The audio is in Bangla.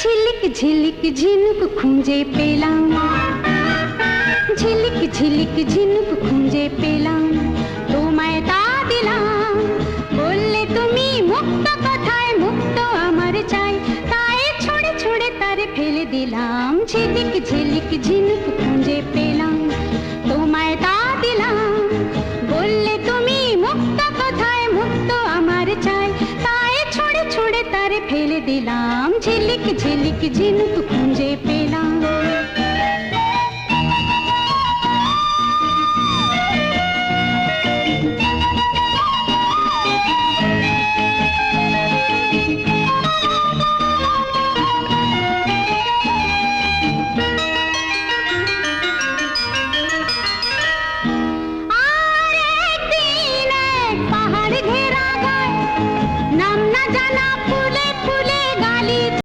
ঝিলিক ঝিলিক ঝিনুক খুঁজে পেলাম, ঝিলিক ঝিলিক ঝিনুক খুঁজে পেলাম, তোমায় তা দিলাম। বললে তুমি মুক্ত কথায় মুক্ত আমার চাই, তাই ছুঁড়ে ছুঁড়ে তারে ফেলে দিলাম। ঝিলিক ঝিলিক ঝিনুক খুঁজে পেলাম, তোমায় তা দিলাম। বললে তুমি মুক্ত কথায় মুক্ত আমার চাই, তাই ছুঁড়ে ছুঁড়ে তারে ফেলে দিলাম। ঝিলিক ঝিলিক ঝিনুক খুঁজে